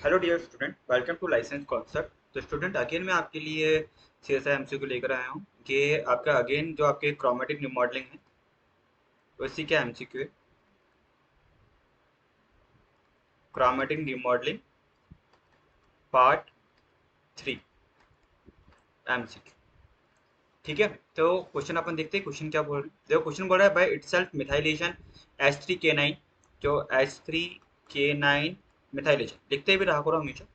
Hello dear student, welcome to licence concept. तो student again मैं आपके लिए CSI MCQ लेकर आया हूँ कि आपका अगेन जो आपके क्रोमेटिक रिमॉडलिंग है उसी का MCQ है। Chromatic remodelling part 3 MCQ। ठीक है, तो क्वेश्चन अपन देखते हैं क्वेश्चन क्या बोल रहे हैं। देखो क्वेश्चन बोल रहा है बाय इटसेल्फ मिथाइलेशन H3K9, जो H3K9 मिथाइलेशन लिखते भी रहा करो हमेशा।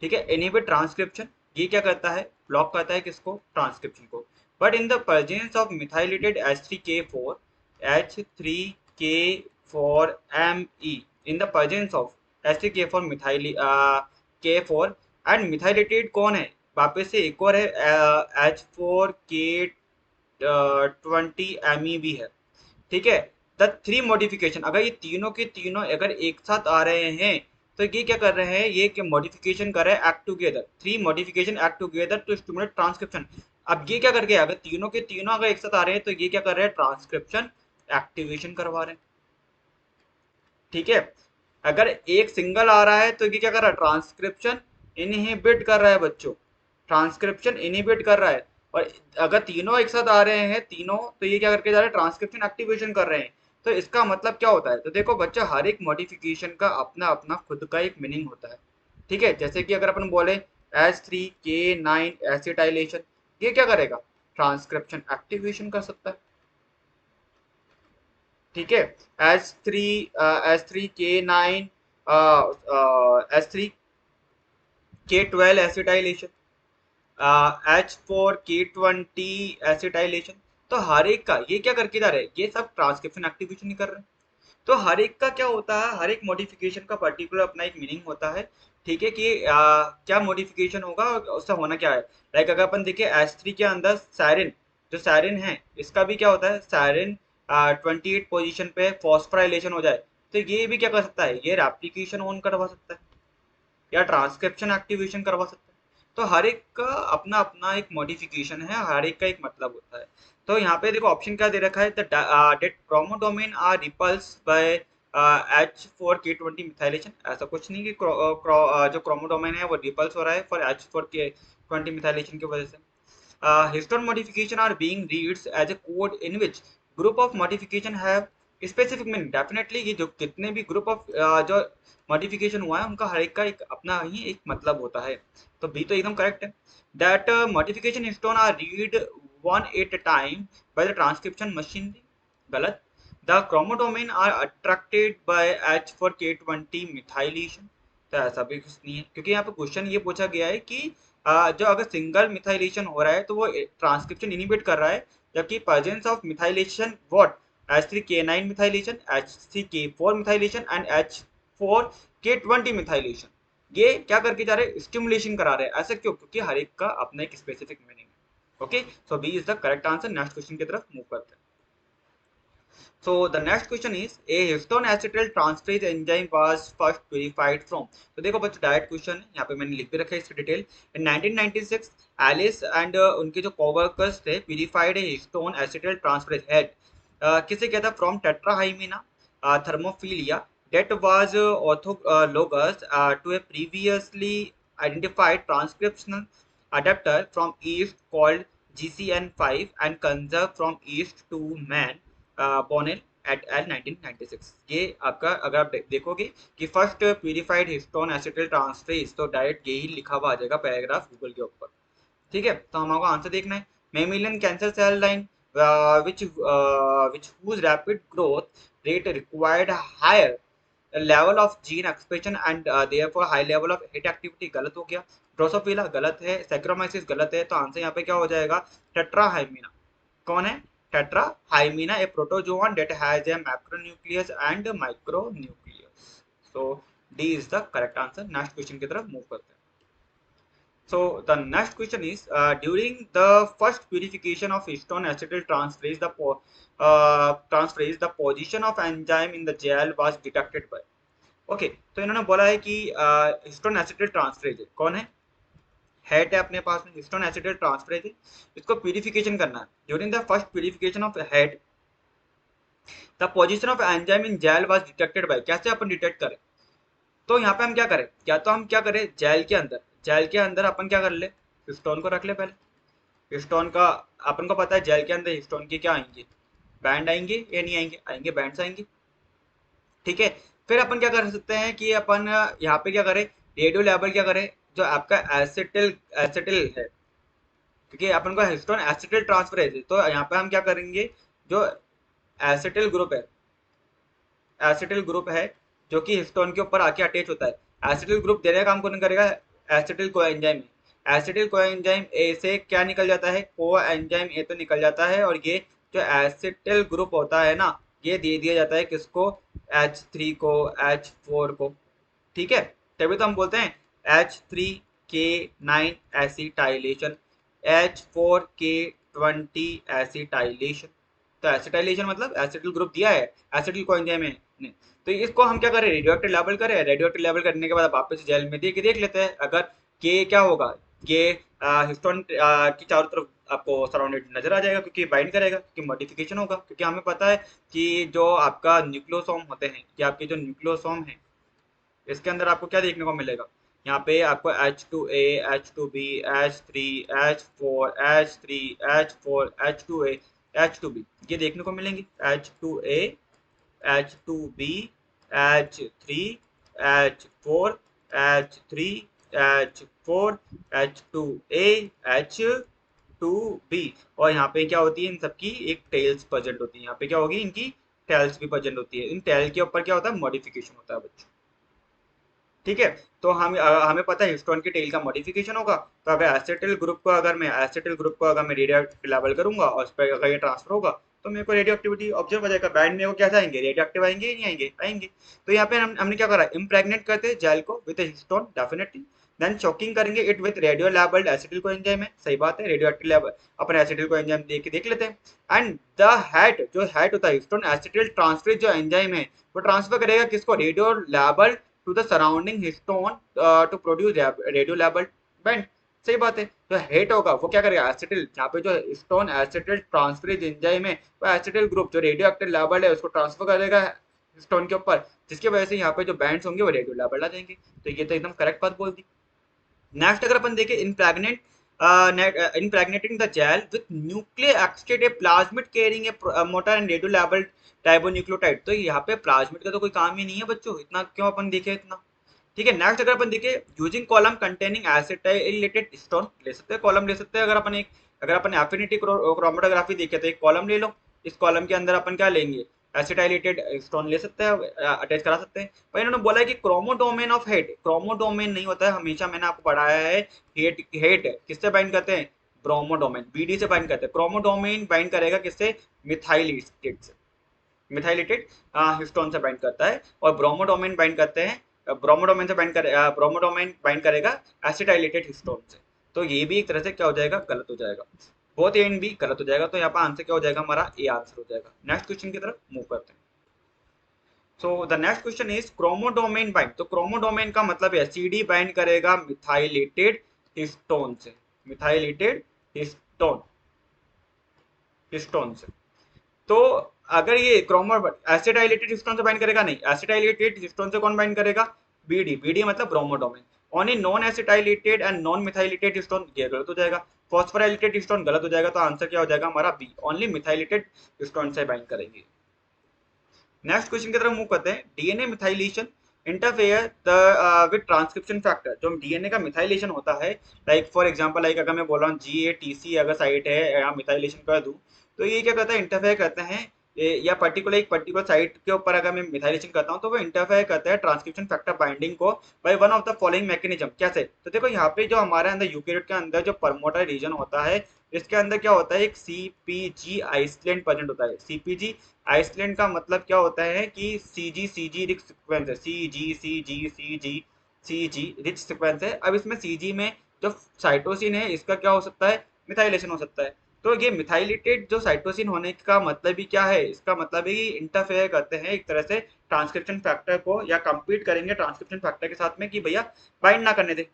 ठीक है, इनहिबिट ट्रांसक्रिप्शन, ये क्या करता है, ब्लॉक करता है किसको, ट्रांसक्रिप्शन को। But in the presence of methylated H3K4 in the presence of H3K4 methyl K4 and methylated कौन है, वापस से एक और है H4K20 भी है। ठीक है, द थ्री मॉडिफिकेशन, अगर ये तीनों के तीनों अगर एक साथ आ रहे हैं तो ये क्या कर रहे हैं, ये क्या मॉडिफिकेशन कर रहे हैं, act together, three modification act together to stimulate transcription. अब ये क्या करके, अगर तीनों के तीनों अगर एक साथ आ रहे हैं तो ये क्या कर रहे हैं, ट्रांसक्रिप्शन एक्टिवेशन करवा रहे हैं। ठीक है, अगर एक सिंगल आ रहा है तो ये क्या कर रहा है, ट्रांसक्रिप्शन इनहिबिट कर रहा है बच्चों, ट्रांसक्रिप्शन इनहिबिट कर रहा है। और अगर तीनों एक साथ आ रहे हैं तीनों, तो ये क्या करके जा रहे हैं, ट्रांसक्रिप्शन एक्टिवेशन कर रहे हैं। तो इसका मतलब क्या होता है, तो देखो बच्चों हर एक मॉडिफिकेशन का अपना अपना खुद का एक मीनिंग होता है। ठीक है, जैसे कि अगर अपन बोले H3K9 एसिटाइलेशन, ये क्या करेगा, ट्रांसक्रिप्शन एक्टिवेशन कर सकता है। ठीक है, H3K9 H3K12 acetylation, H4K20 acetylation. तो हर एक का ये क्या करके जा रहे हैं, ये सब ट्रांसक्रिप्शन एक्टिवेशन ही कर रहे हैं। तो हर एक का क्या होता है, हर एक मॉडिफिकेशन का पर्टिकुलर अपना एक मीनिंग होता है। ठीक है कि क्या मॉडिफिकेशन होगा और उससे होना क्या है। लाइक अगर अपन देखें S3 के अंदर साइरिन, जो साइरिन है इसका भी क्या होता है, साइरिन 28 पोजीशन पे फॉस्फोराइलेशन हो जाए तो ये भी क्या कर सकता है, ये रेप्लिकेशन ऑन करवा सकता है या ट्रांसक्रिप्शन एक्टिवेशन करवा सकते हैं। तो हर एक का अपना अपना एक मॉडिफिकेशन है, हर एक का एक मतलब होता है। तो यहाँ पे देखो ऑप्शन क्या दे रखा है, that chromodomain are repels by H4K20 methylation. ऐसा कुछ नहीं कि जो क्रोमोडोमेन है वो रिपल्स हो रहा है फॉर H4K20 मिथाइलेशन की वजह से। Histone modification are being reads as a code in which group of modification have specific meaning। Definitely ये जो कितने भी ग्रुप ऑफ जो मॉडिफिकेशन हुआ है उनका हर एक का एक अपना ही एक मतलब होता है। तो बी तो एकदम करेक्ट है। That modification histone are read one at time by the transcription machine, गलत। The chromodomain are attracted by H4K20 methylation. तो ऐसा भी कुछ नहीं है, क्योंकि यहाँ पे क्वेश्चन ये पूछा गया है कि जो अगर सिंगल मिथाइलेशन हो रहा है तो वो ट्रांसक्रिप्शन इनिबिट कर रहा है, जबकि presence of methylation what, H3K9 methylation, H3K4 methylation and H4K20 methylation, ये क्या करके जा रहे हैं, स्टिमुलेशन करा रहे हैं। ऐसा क्यों, क्योंकि हर एक का अपना एक स्पेसिफिक मीनिंग है। Okay, so B is the correct answer. Next question की तरफ मूव करते हैं। So the next question is, a histone acetyl transferase enzyme was first purified from। तो देखो बच्चों डायरेक्ट क्वेश्चन है, यहाँ पे मैंने लिख भी रखा है इसकी डिटेल। इन 1996 एलिस एंड उनके जो कोवर्कर्स थे प्यूरिफाइड ए हिस्टोन एसिटाइल ट्रांसफरेज हेड, किसे कहता है, from टेट्राहाइमिना थर्मोफिलिया that was orthologous to a previously identified transcriptional adapter from yeast called GCN5 and conserved from yeast to man Brownell et al 1996। ये आपका अगर आप देखोगे कि first purified histone acetyl transferase, तो डायरेक्ट यही लिखा हुआ आ जाएगा पैराग्राफ गूगल के ऊपर। ठीक है, तो हमको आंसर देखना है। Mammalian cancer cell line which whose rapid growth rate required higher level of gene expression and therefore high level of hit activity, गलत हो गया। ड्रोसोफिला गलत है, सैक्रोमाइसिस गलत है, तो आंसर यहाँ पे क्या हो जाएगा, टेट्राहाइमिना। कौन है, टेट्राहाइमिना, ए protozoan that has a macronucleus and micronucleus। so D is the correct answer। Next question की तरफ मूव करते हैं। So the next question is, during the first purification of histone acetyl transferase, the position of enzyme in the gel was detected by। Okay, तो इन्होंने बोला है कि histone acetyl transferase कौन है, हेड है अपने पास में, हिस्टोन एसिटिल ट्रांसफरेज है, इसको प्यूरिफिकेशन करना है। During the first purification of head the position of enzyme in gel was detected by, कैसे अपन डिटेक्ट करें, तो यहाँ पे हम क्या करें, या तो हम क्या करें, जेल के अंदर अपन क्या कर ले, हिस्टोन को रख ले पहले। हिस्टोन का अपन को पता है जेल के अंदर हिस्टोन के क्या आएंगे, बैंड आएंगे या नहीं आएंगे, आएंगे बैंड्स आएंगे। ठीक है, फिर अपन क्या कर सकते हैं कि अपन यहाँ पे क्या करें, रेडियो लेवल क्या करें, जो आपका एसिटिल एसिटिल है, क्योंकि अपन को हिस्टोन एसिटिल ट्रांसफर है, तो यहाँ पे हम क्या करेंगे, जो एसिटिल ग्रुप है, एसिटिल ग्रुप है जो कि हिस्टोन के ऊपर आके अटैच होता है, एसिटिल ग्रुप देने का काम कौन करेगा, acetyl coenzyme. Acetyl coenzyme A से क्या निकल जाता है, कोएंजाइम ए तो निकल जाता है, और ये जो एसिटिल ग्रुप होता है ना, ये दे दिया जाता है किसको, H3 को, H4 को। ठीक है, तभी तो हम बोलते हैं H3K9 एसिटाइलेशन, H4K20 एसिटाइलेशन। तो एसिटाइलेशन मतलब एसिटिल ग्रुप दिया है, एसिटिल कोएंजाइम है ने। तो इसको हम क्या करें, रेडियो एक्टिव लेवल करें, रेडियो एक्टिव लेवल करने के बाद वापस जेल में देख लेते हैं, अगर के क्या होगा, के हिस्टोन की चारों तरफ आपको सराउंडेड नजर आ जाएगा, क्योंकि बाइंड करेगा, क्योंकि मॉडिफिकेशन होगा, क्योंकि हमें पता है कि जो आपका न्यूक्लियोसोम होते हैं, कि आपके जो न्यूक्लियोसोम है, इसके अंदर आपको क्या देखने को मिलेगा, यहाँ पे आपको H2A, H2B, H3, H4, H3, H4, H2A, H2B ये देखने को मिलेंगे, H2A, H2B, H3, H4, H3, H4, H2A, H2B। और यहाँ पे क्या होती है, इन सबकी एक टेल्स प्रेजेंट होती है, यहाँ पे क्या होगी, इनकी टेल्स भी प्रेजेंट होती है, इन टेल के ऊपर क्या होता है, मॉडिफिकेशन होता है बच्चों। ठीक है, तो हमें पता है हिस्टोन की टेल का मॉडिफिकेशन होगा, तो अगर एसिटिल ग्रुप को अगर मैं रेडियो लेवल करूंगा और उस पर अगर ये ट्रांसफर होगा, तो मेरे को रेडियो एक्टिविटी ऑब्जर्व हो जाएगा, बैंड मेरे को कैसे आएंगे, रेडियो एक्टिव आएंगे या नहीं आएंगे, आएंगे। तो यहाँ पे हमने क्या करा, इम्प्रेग्नेट करते हैं जेल को विद हिस्टोन डेफिनेटली, देन चॉकिंग करेंगे it with radio labelled acetyl coenzyme है, सही बात है, रेडियो एक्टिव लेवल अपन एसिटिल को एंजाइम देख लेते हैं। एंड द हेड, जो हेड होता है हिस्टोन एसिटिल ट्रांसफर जो एंजाइम है, वो ट्रांसफर करेगा किसको, radio label to the surrounding histone to produce radio labeled band। सही बात है, तो हेट होगा वो क्या करेगा, एसिटिल, यहाँ पे जो हिस्टोन एसिटिल ट्रांसफरेज एंजाइम है, वो एसिटिल ग्रुप जो रेडियो एक्टिव लेबल्ड है उसको ट्रांसफर करेगा हिस्टोन के ऊपर, जिसकी वजह से यहाँ पे जो बैंड्स होंगे वो रेडियो लेबल्ड आ जाएंगे। तो ये तो एकदम करेक्ट बात बोल दी। नेक्स्ट अगर अपन देखें, impregnating the gel with nuclear extracted a plasmid carrying a motor and radio labeled ribonucleotide। तो यहाँ पे प्लाज्मिड का तो कोई काम ही नहीं है बच्चों, इतना क्यों अपन देखे इतना। ठीक है, नेक्स्ट अगर अपन देखें, using column containing acetylated stone, ले सकते हैं कॉलम ले सकते हैं, अगर अपन एफिनिटी क्रोमेटोग्राफी देखे तो एक कॉलम ले लो, इस कॉलम के अंदर अपन क्या लेंगे, एसिटाइलेटेड स्टोन ले सकते हैं, अटैच करा सकते हैं। पर इन्होंने बोला है कि क्रोमोडोमेन ऑफ हेट, क्रोमोडोमेन नहीं होता है, हमेशा मैंने आपको पढ़ाया है, हेट हेट किससे बाइंड करते हैं, ब्रोमोडोमेन, बीडी से बाइंड करते हैं, क्रोमोडोमेन बाइंड करेगा किससे, मिथाइलेटेड से, मिथाइलेटेड हिस्टोन से बाइंड करता है, और ब्रोमोडोमेन बाइंड करते हैं, ब्रोमोडोमेन बाइंड करेगा एसिटाइलेटेड हिस्टोन से। तो ये भी एक तरह से क्या हो जाएगा, गलत हो जाएगा, बोथ ए एंड बी गलत हो जाएगा, तो यहाँ पर आंसर क्या हो जाएगा, हमारा ए आंसर हो जाएगा। नेक्स्ट क्वेश्चन की तरफ मूव करते हैं। So the next question is chromodomain bind. तो क्रोमोडोमेन का मतलब है सीडी बाइंड करेगा मिथाइलेटेड हिस्टोन से, मिथाइलेटेड हिस्टोन, हिस्टोन से। तो अगर ये क्रोमो एसिटाइलेटेड हिस्टोन से बाइंड करेगा, नहीं, एसिटाइलेटेड हिस्टोन से कौन बाइंड करेगा, बीडी, बीडी मतलब bromodomain. Only non acetylated and non methylated histone, ये गलत हो जाएगा। फॉस्फोराइलेटेड हिस्टोन गलत हो जाएगा, तो आंसर क्या हो जाएगा हमारा बी, ओनली मिथाइलेटेड हिस्टोन से बाइंड करेंगे। नेक्स्ट क्वेश्चन की तरफ मूव करते हैं। DNA methylation interfere with transcription factor. जो डीएनए का मिथाइलेशन होता है, लाइक फॉर एग्जांपल, लाइक अगर मैं बोल रहा हूँ GATC अगर साइट है, या मिथाइलेशन कर दूं, तो ये क्या करता है, इंटरफेयर करते हैं, या एक पर्टिकुलर साइट के ऊपर अगर मैं मिथाइलेशन करता हूँ, तो वो इंटरफेयर करता है ट्रांसक्रिप्शन फैक्टर बाइंडिंग को by one of the following mechanism. कैसे, तो देखो यहाँ पे जो हमारे अंदर यूकेरियोट के अंदर जो प्रमोटर रीजन होता है, इसके अंदर क्या होता है, एक CpG आइसलैंड प्रेजेंट होता है। CpG आइसलैंड का मतलब क्या होता है कि CG रिच सीक्वेंस है, CG रिच सीक्वेंस है। अब इसमें CG में जो साइटोसिन है, इसका क्या हो सकता है, मिथाइलेशन हो सकता है। तो ये मिथाइलेटेड जो साइटोसिन होने का मतलब ही क्या है, इसका मतलब है कि इंटरफेयर करते हैं एक तरह से ट्रांसक्रिप्शन फैक्टर को, या कंपीट करेंगे ट्रांसक्रिप्शन फैक्टर के साथ में कि भैया बाइंड ना करने दे।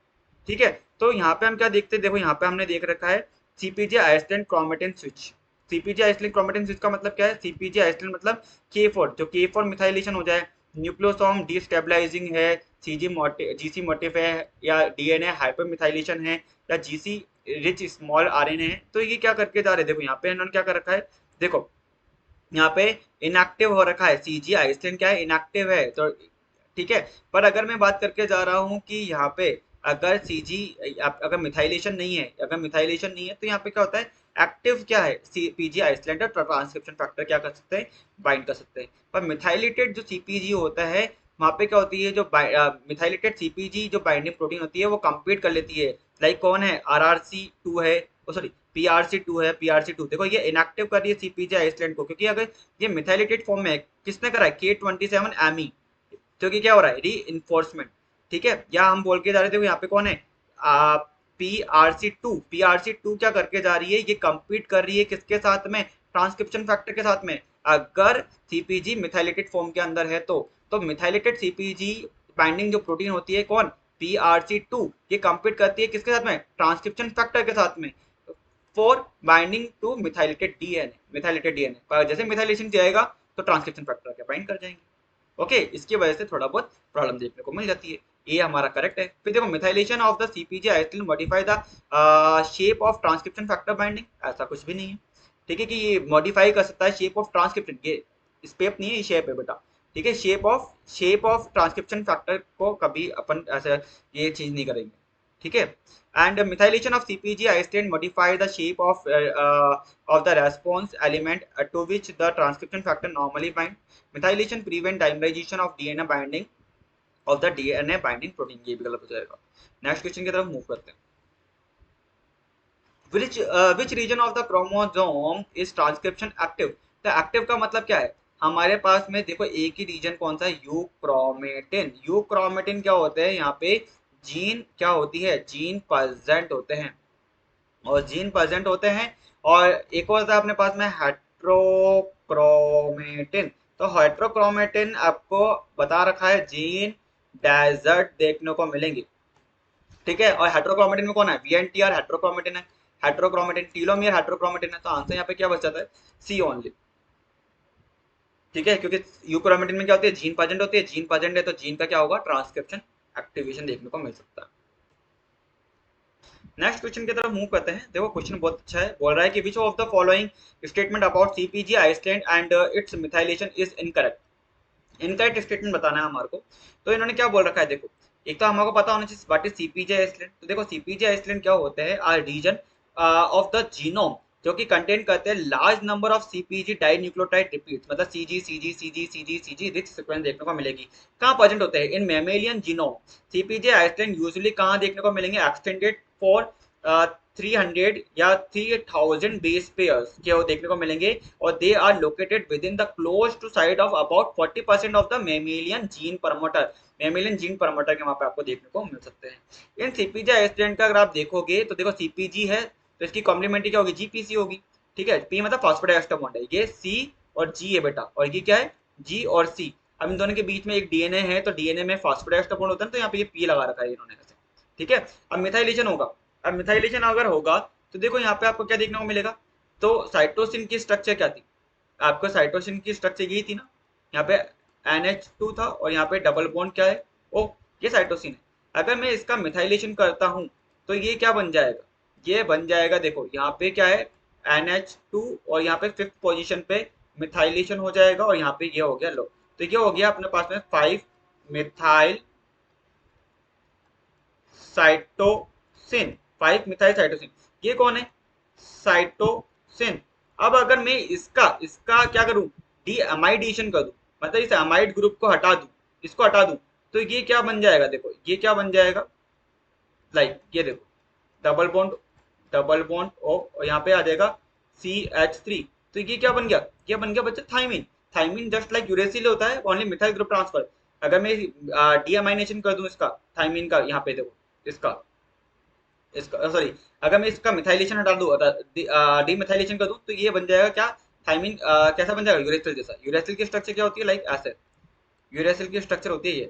ठीक है, तो यहाँ पे हम क्या देखते हैं, देखो यहाँ पे हमने देख रखा है CpG island chromatin switch. CpG island chromatin switch का मतलब क्या है, CpG आइसलैंड मतलब K4, जो K4 मिथाइलेशन हो जाए, न्यूक्लियोसोम डिस्टेबलाइजिंग है, सीजी मोटिव जीसी मोटिव है या डीएनए हाइपरमिथाइलेशन है या जीसी रिच स्मॉल आरएनए है। तो ये क्या करके जा रहे हैं, देखो यहाँ पे इन्होंने क्या कर रखा है, देखो यहाँ पे इनएक्टिव हो रखा है, सीजी आइसलैंड क्या है, इनएक्टिव है। तो ठीक है, पर अगर मैं बात करके जा रहा हूँ कि यहाँ पे अगर सीजी अगर मिथाइलेशन नहीं है, अगर मिथाइलेशन नहीं है तो यहाँ पे क्या होता है, एक्टिव क्या है, पीजी आइसलैंड और ट्रांसक्रिप्शन फैक्टर क्या कर सकते हैं, बाइंड कर सकते हैं। पर मिथाइलेटेड जो सीपीजी होता है वहाँ पे क्या होती है, जो मिथाइलेटेड सीपीजी जो बाइंडिंग प्रोटीन होती है वो कम्पीट कर लेती है। लाइक कौन है, RRC2 है, सॉरी PRC2 है, PRC2 देखो ये इनएक्टिव कर रही है सीपीजी आइसलैंड को, क्योंकि अगर ये मिथाइलेटेड फॉर्म में है, किसने करा है, K27 क्योंकि क्या हो रहा है, री इन्फोर्समेंट। ठीक है, या हम बोल के जा रहे थे यहाँ पे कौन है, पी आर सी टू क्या करके जा रही है, ये compete कर रही है किसके साथ में, ट्रांसक्रिप्शन फैक्टर के साथ में। अगर सीपीजी मिथाइलेटेड फॉर्म के अंदर है तो मिथाइलेटेड सीपीजी बाइंडिंग जो प्रोटीन होती है कौन, PRC2, ये compete करती है किसके साथ में, ट्रांसक्रिप्शन फैक्टर के साथ में, for binding to methylated DNA. जैसे मिथाइलेशन जाएगा तो ट्रांसक्रिप्शन फैक्टर के बाइंड कर जाएंगे। ओके, इसकी वजह से थोड़ा बहुत प्रॉब्लम देखने को मिल जाती है। ये हमारा करेक्ट है। फिर देखो मिथाइलेशन ऑफ द सीपीजी island modify the shape of transcription factor binding, ऐसा कुछ भी नहीं है। ठीक है, कि ये मॉडिफाई कर सकता है शेप ऑफ ट्रांसक्रिप्शन, ये स्पेप नहीं है, ये शेप है बेटा। ठीक है, शेप ऑफ ट्रांसक्रिप्शन फैक्टर को कभी अपन ऐसा ये चीज नहीं करेंगे। ठीक है, and methylation of CpG isolate modify the shape of the response element to which the transcription factor normally bind. Methylation prevent dimerization of DNA binding of the DNA binding protein, ये भी गलत हो जाएगा। नेक्स्ट क्वेश्चन की तरफ move करते हैं। which region of the chromosome is transcription active? तो एक्टिव का मतलब क्या है, हमारे पास में देखो एक ही रीजन कौन सा है, यूक्रोमेटिन। यूक्रोमेटिन क्या होते हैं, यहाँ पे जीन क्या होती है, जीन प्रेजेंट होते हैं, और जीन प्रेजेंट होते हैं। और एक और था अपने पास में हेट्रोक्रोमेटिन। तो हेट्रोक्रोमेटिन आपको बता रखा है जीन डेजर्ट देखने को मिलेंगे। ठीक है, और हेट्रोक्रोमेटिन में कौन है, VNTR हेट्रोक्रोमेटिन है, हेट्रोक्रोमेटिन टीलोमियर हेट्रोक्रोमेटिन है। तो आंसर यहाँ पे क्या बच जाता है, सी ओनली। ठीक है, क्योंकि यूक्रोमेटिन में क्या होती है, जीन प्रेजेंट होती है, जीन प्रेजेंट है तो जीन का क्या होगा, ट्रांसक्रिप्शन एक्टिवेशन देखने को मिल सकता है। नेक्स्ट क्वेश्चन की तरफ मूव करते हैं। देखो क्वेश्चन बहुत अच्छा है, बोल रहा है कि which of the following statement about सीपीजी island and its methylation is incorrect. Incorrect statement बताना है हमारे को। तो इन्होंने क्या बोल रखा है, देखो एक तो हमको पता होना चाहिए व्हाट इज सीपीजी आइसलैंड। तो देखो सीपीजी आइसलैंड क्या होते हैं, are region of the genome जो कि कंटेन करते हैं लार्ज नंबर ऑफ सीपीजी डाई न्यूक्लियोटाइड रिपीट्स, मतलब CG CG CG CG CG rich sequence देखने को मिलेगी। कहाँ प्रेजेंट होते हैं, इन मैमेलियन जीनोम। सीपीजे आइसलैंड यूजुअली कहाँ देखने को मिलेंगे, एक्सटेंडेड फॉर 300 या 3000 बेस पेयर्स के वो देखने को मिलेंगे, और they are located within the close to side of about 40% of the mammalian gene promoter. Mammalian gene promoter के वहां पे आपको देखने को मिल सकते हैं। इन सीपीजी आइसलैंड का अगर आप देखोगे तो देखो सीपीजी है तो इसकी कॉम्प्लीमेंट्री क्या होगी, जीपीसी होगी। ठीक है, पी मतलब फॉस्फोडाइएस्टर बॉन्ड है, ये सी और जी है बेटा, और ये क्या है, जी और सी। अब इन दोनों के बीच में एक डीएनए है, तो डीएनए में फॉस्फोडाइएस्टर बॉन्ड होता है, तो यहाँ पे ये पी लगा रखा है इन्होंने ऐसे। ठीक है, अब मिथाइलेशन होगा। अब मिथाइलेशन अगर होगा तो देखो यहाँ पे आपको क्या देखने को मिलेगा, तो साइटोसिन की स्ट्रक्चर क्या थी, आपको साइटोसिन की स्ट्रक्चर यही थी ना, यहाँ पे NH2 था और यहाँ पे डबल बॉन्ड क्या है, ओ ये साइटोसिन है। अगर मैं इसका मिथाइलेशन करता हूँ तो ये क्या बन जाएगा, ये बन जाएगा, देखो यहाँ पे क्या है NH2 और यहाँ पे 5th पोजीशन पे मिथाइलेशन हो जाएगा, और यहाँ पे ये हो गया लो। तो ये हो गया अपने पास में 5 मिथाइल साइटोसिन, 5 मिथाइल साइटोसिन। ये कौन है, साइटोसिन। अब अगर मैं इसका इसका क्या करूं, डी अमाइडेशन कर दूं, मतलब इस अमाइड ग्रुप को हटा दूं, इसको हटा दूं, तो ये क्या बन जाएगा, देखो ये क्या बन जाएगा, लाइक ये देखो डबल बॉन्ड ओ, और यहाँ पे आ जाएगा CH3। तो ये क्या बन गया, ये बन गया बच्चा thymine. Thymine just like uracil होता है, ओनली मिथाइल ग्रुप ट्रांसफर। अगर मैं डीअमाइनेशन कर दूं इसका थाइमिन का, यहाँ पे देखो इसका इसका सॉरी, अगर मैं इसका मिथाइलेशन हटा दूं, डीमिथाइलेशन कर दूं, तो ये बन जाएगा क्या, थाइमिन कैसा बन जाएगा, यूरेसिल जैसा। यूरेसिल की स्ट्रक्चर क्या होती है, लाइक ऐसे यूरेसिल की स्ट्रक्चर होती है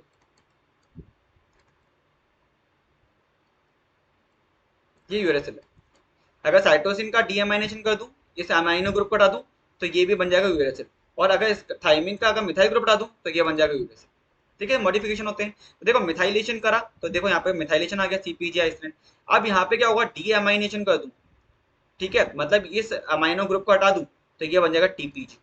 ये यूरेसिल है। अगर साइटोसिन का डीअमाइनेशन कर दूं, इस अमाइनो ग्रुप को हटा दूं, तो ये भी बन जाएगा यूरेसिल। और अगर इस थाइमिन का अगर मिथाइल ग्रुप हटा दूं, तो ये बन जाएगा यूरेसिल। ठीक है, मॉडिफिकेशन होते हैं। तो देखो मिथाइलेशन करा तो देखो यहाँ पे मिथाइलेशन आ गया सीपीजी आइसोलेट। अब यहाँ पे क्या होगा, डीएमाइनेशन कर दूं, ठीक है, मतलब इस अमाइनो ग्रुप को हटा दूं तो ये बन जाएगा टीपीजी।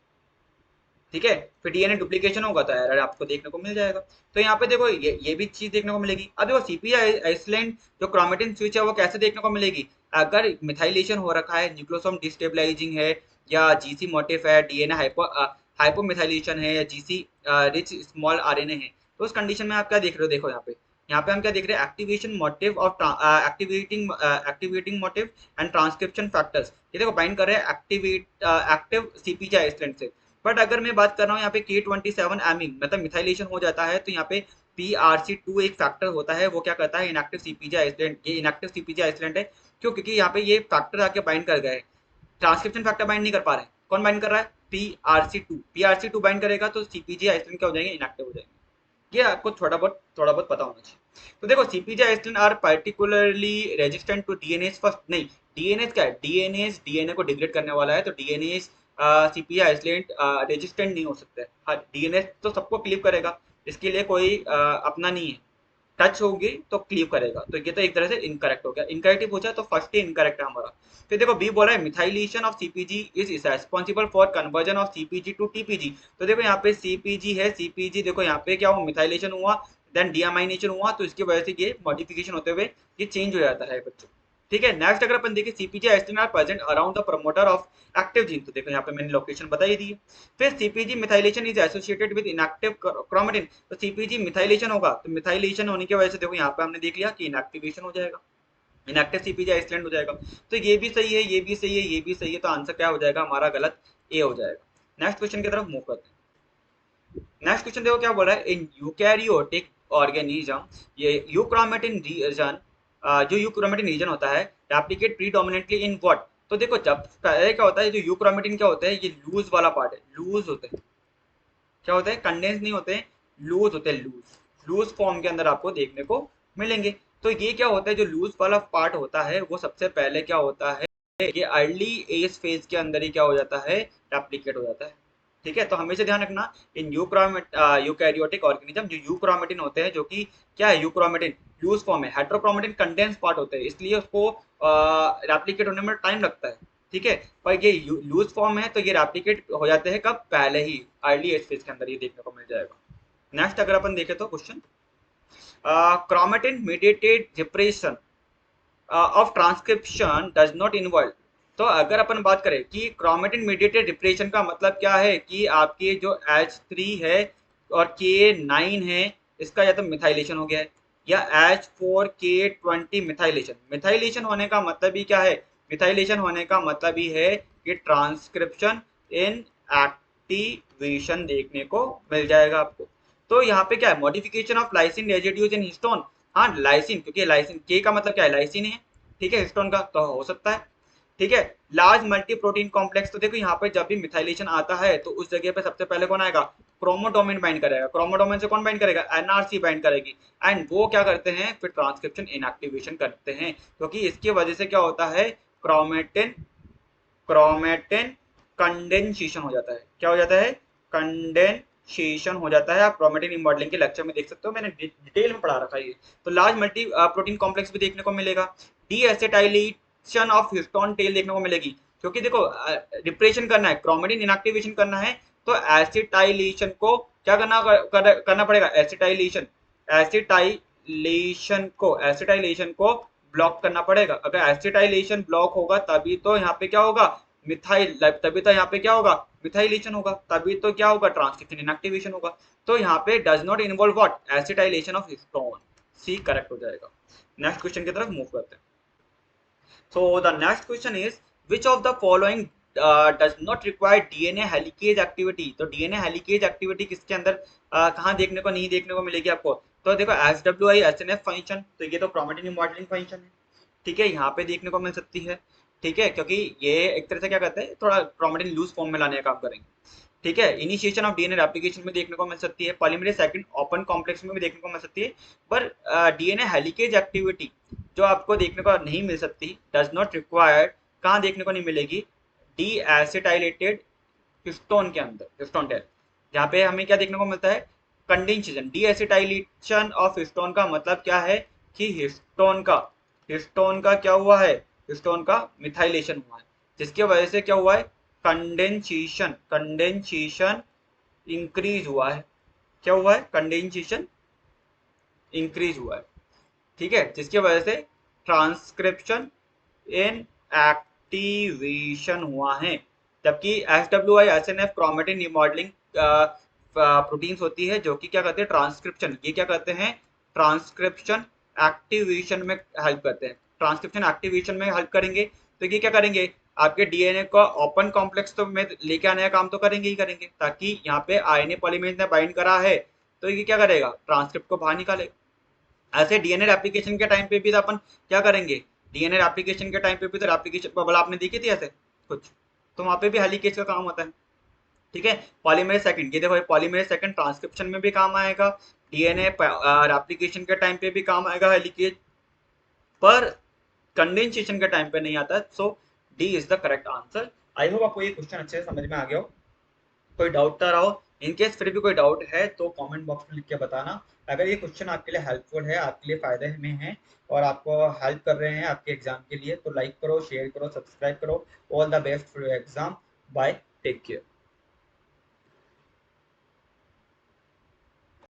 ठीक है, फिर डीएनए डुप्लीकेशन होगा तो एरर आपको देखने को मिल जाएगा। तो यहाँ पे देखो ये भी चीज देखने को मिलेगी। अब देखो सीपी आइसलैंड जो क्रोमेटिन स्विच है वो कैसे देखने को मिलेगी, अगर मिथाइलेशन हो रखा है, न्यूक्लियोसोम डिस्टेबलाइजिंग है, या जीसी मोटिफ है, डीएनए हाइपोमिथाइलेशन है, या जीसी रिच स्मॉल आरएनए है, तो उस कंडीशन में आप क्या देख रहे हो, देखो यहाँ पे हम क्या देख रहे हैं, activation motive of activating motive and transcription factors, ये देखो बाइंड कर रहे हैं एक्टिव सीपीजी आइसलैंड से। बट अगर मैं बात कर रहा हूँ यहाँ पे K27 एमिंग मतलब मिथाइलेशन हो जाता है, तो यहाँ पे PRC2 एक फैक्टर होता है, वो क्या करता है, इनएक्टिव सीपीजी आइसलैंड, ये इनएक्टिव सीपीजी आइसलैंड है। क्यों, क्योंकि यहाँ पे ये फैक्टर आके बाइंड कर गए, ट्रांसक्रिप्शन फैक्टर बाइंड नहीं कर पा रहे हैं। कौन बाइंड कर रहा है, पीआरसी टू बाइंड करेगा तो सीपीजी आइसलैंड क्या हो जाएंगे, इनएक्टिव हो जाएंगे। ये आपको थोड़ा बहुत पता होना चाहिए। तो देखो सीपीजी island are particularly resistant to DNS first, नहीं, डीएनएस क्या है, डीएनएस डीएनए को डिग्रेड करने वाला है, तो डीएनएस सीपीजी आइसलैंड रेजिस्टेंट नहीं हो सकते। हाँ, डीएनएस तो सबको क्लीव करेगा, इसके लिए कोई अपना नहीं है, टच होगी तो क्लीव करेगा। तो ये तो एक तरह से इनकरेक्ट हो गया, इनकरेक्ट पूछा तो फर्स्ट ही इनकरेक्ट है हमारा। फिर देखो बी बोला है methylation of सीपीजी is responsible for conversion of सीपीजी to TPG. तो देखो यहाँ पे सीपीजी है, सीपीजी देखो यहाँ पे क्या हुआ, मिथाइलेशन हुआ, देन डीअमाइनेशन हुआ, तो इसकी वजह से ये मॉडिफिकेशन होते हुए ये चेंज हो जाता है बच्चों। ठीक है, नेक्स्ट अगर अपन देखें सीपीजी एस्टिन are present around the promoter of active gene, तो देखो यहाँ पे मैंने लोकेशन बता ही दी है। फिर सीपीजी methylation is associated with inactive chromatin, तो सीपीजी मिथाइलेशन होगा, तो मिथाइलेशन होने की वजह से देखो यहाँ पे हमने देख लिया कि इनएक्टिवेशन हो जाएगा, इनएक्टिव सीपीजी आइसलैंड हो जाएगा। तो ये भी सही है, ये भी सही है, ये भी सही है, तो आंसर क्या हो जाएगा हमारा, गलत ए हो जाएगा। नेक्स्ट क्वेश्चन की तरफ मूव करते हैं। नेक्स्ट क्वेश्चन देखो क्या बोल रहा है, इन यूकैरियोटिक ऑर्गेनिज्म ये यूक्रोमेटिन रीजन, जो यूक्रोमेटिन रीजन होता है रेप्लिकेट प्रीडोमिनेंटली इन व्हाट। तो देखो जब पहले क्या होता है, जो यूक्रोमेटिन क्या होता है, ये लूज वाला पार्ट है, लूज होते हैं, क्या होते हैं, कंडेंस नहीं होते हैं, लूज होते हैं, लूज लूज फॉर्म के अंदर आपको देखने को मिलेंगे। तो ये क्या होता है, जो लूज वाला पार्ट होता है वो सबसे पहले क्या होता है, ये अर्ली एज फेज के अंदर ही क्या हो जाता है, रेप्लिकेट हो जाता है। ठीक है, तो हमेशा ध्यान रखना, इन यूकैरियोटिक ऑर्गेनिज्म जो यूक्रोमेटिन होते हैं, जो कि क्या है, यूक्रोमेटिन लूज फॉर्म है, हेट्रोक्रोमेटिन कंडेंस पार्ट होते हैं, इसलिए उसको रेप्लिकेट होने में टाइम लगता है। ठीक है, पर ये लूज फॉर्म है तो ये रेप्लिकेट हो जाते हैं कब, पहले ही अर्ली एज फेज के अंदर ये देखने को मिल जाएगा। नेक्स्ट अगर अपन देखें तो question, chromatin mediated depression of transcription does not involve. तो अगर अपन बात करें कि क्रोमेटिन मीडिएटेड डिप्रेशन का मतलब क्या है, कि आपके जो H3 है और K9 है, इसका या तो मिथाइलेशन हो गया है, या H4K20 मिथाइलेशन। मिथाइलेशन होने का मतलब ही क्या है, मिथाइलेशन होने का मतलब ही है कि ट्रांसक्रिप्शन इन एक्टिवेशन देखने को मिल जाएगा आपको। तो यहाँ पे क्या है, modification of lysine residues in histone. हाँ लाइसिन, क्योंकि लाइसिन के का मतलब क्या है, लाइसिन है, ठीक है, हिस्टोन का तो हो सकता है। ठीक है, लार्ज मल्टी प्रोटीन कॉम्प्लेक्स, तो देखो यहाँ पे जब भी मिथाइलेशन आता है तो उस जगह पे सबसे पहले कौन आएगा, क्रोमोडोमेन बाइंड करेगा, क्रोमोडोमेन से कौन बाइंड करेगा, एनआरसी बाइंड करेगी, एंड वो क्या करते हैं, फिर ट्रांसक्रिप्शन इनएक्टिवेशन करते हैं, क्योंकि इसकी वजह से क्या होता है, क्रोमेटिन क्रोमेटिन कंडेंसेशन हो जाता है, क्या हो जाता है, कंडेंसेशन हो जाता है। आप क्रोमेटिन रिमॉडलिंग के लेक्चर में देख सकते हो, मैंने डिटेल में पढ़ा रखा है ये। तो लार्ज मल्टी प्रोटीन कॉम्प्लेक्स भी देखने को मिलेगा, deacetylation of histone tail देखने को मिलेगी, क्योंकि देखो डिप्रेशन करना है, क्रोमेटिन इनएक्टिवेशन करना है, तो एसिटाइलेशन को क्या करना पड़ेगा, एसिटाइलेशन को ब्लॉक करना पड़ेगा। अगर एसिटाइलेशन ब्लॉक होगा तभी तो यहाँ पे क्या होगा, मिथाइल, तभी तो यहाँ पे क्या होगा, मिथाइलेशन होगा, तभी तो क्या होगा, ट्रांसक्रिप्शन इनएक्टिवेशन होगा। तो यहाँ पे does not involve what, acetylation of histone, C correct हो जाएगा। नेक्स्ट क्वेश्चन की तरफ मूव करते हैं। So the next question is, which of the following does not require DNA helicase activity। तो DNA helicase activity किसके अंदर कहाँ देखने को नहीं देखने को मिलेगी आपको, तो देखो SWI SNF फंक्शन, तो ये तो क्रोमेटिन रिमॉडलिंग फंक्शन है, ठीक है, यहाँ पे देखने को मिल सकती है। ठीक है, क्योंकि ये एक तरह से क्या करते हैं, थोड़ा क्रोमेटिन लूज फॉर्म में लाने का काम करेंगे। ठीक है, इनिशिएशन ऑफ डीएनए रेप्लिकेशन में देखने को मिल सकती है, पॉलीमरेज सेकंड ओपन कॉम्प्लेक्स में भी देखने को मिल सकती है, पर डीएनए हेलिकेज एक्टिविटी जो आपको देखने को नहीं मिल सकती, डज नॉट रिक्वायर्ड, कहाँ देखने को नहीं मिलेगी, डी एसिटाइलेटेड हिस्टोन के अंदर, हिस्टोन टेल, जहाँ पे हमें क्या देखने को मिलता है, कंडेंसेशन, डीएसिटाइलेशन ऑफ हिस्टोन का मतलब क्या है कि हिस्टोन का क्या हुआ है, हिस्टोन का मिथाइलेशन हुआ है, जिसकी वजह से क्या हुआ है, कंडेंसेशन इंक्रीज हुआ है। क्या हुआ है, कंडेंसेशन इंक्रीज हुआ है, ठीक है, जिसकी वजह से ट्रांसक्रिप्शन इन एक्टिवेशन हुआ है। जबकि SWI SNF chromatin remodelling proteins होती है जो कि क्या करते हैं, ट्रांसक्रिप्शन, ये क्या करते हैं, ट्रांसक्रिप्शन एक्टिवेशन में हेल्प करते हैं। ट्रांसक्रिप्शन एक्टिवेशन में हेल्प करेंगे तो ये क्या करेंगे, आपके डीएनए का ओपन कॉम्प्लेक्स तो में लेके आने का काम तो करेंगे ही करेंगे, ताकि यहाँ पे आरएनए पॉलीमरेज ने बाइंड करा है तो ये क्या करेगा, ट्रांसक्रिप्ट को बाहर निकालेगा। ऐसे डीएनए एप्लीकेशन के टाइम पे भी तो अपन क्या करेंगे, डीएनए एप्लीकेशन के टाइम पे भी तो एप्लीकेशन बबल आपने देखी थी ऐसे कुछ, तो वहां पे भी हेलिकेज का काम होता है, ठीक है। पॉलीमरेज सेकंड, ये देखो पॉलीमरेज सेकंड ट्रांसक्रिप्शन में भी काम आएगा, डीएनए एप्लीकेशन के टाइम पे भी काम आएगा हेलिकेज, पर कंडेंसेशन के टाइम पे नहीं आता। So D is the correct answer. I hope आपको ये क्वेश्चन अच्छे से समझ में आ गया हो, कोई डाउट तो रहा हो। इनकेस फिर भी कोई डाउट है तो कमेंट बॉक्स में लिख के बताना। अगर ये क्वेश्चन आपके लिए हेल्पफुल है, आपके लिए फायदे में है और आपको हेल्प कर रहे हैं आपके एग्जाम के लिए, तो लाइक करो, शेयर करो, सब्सक्राइब करो। All the best for your exam. Bye, take care.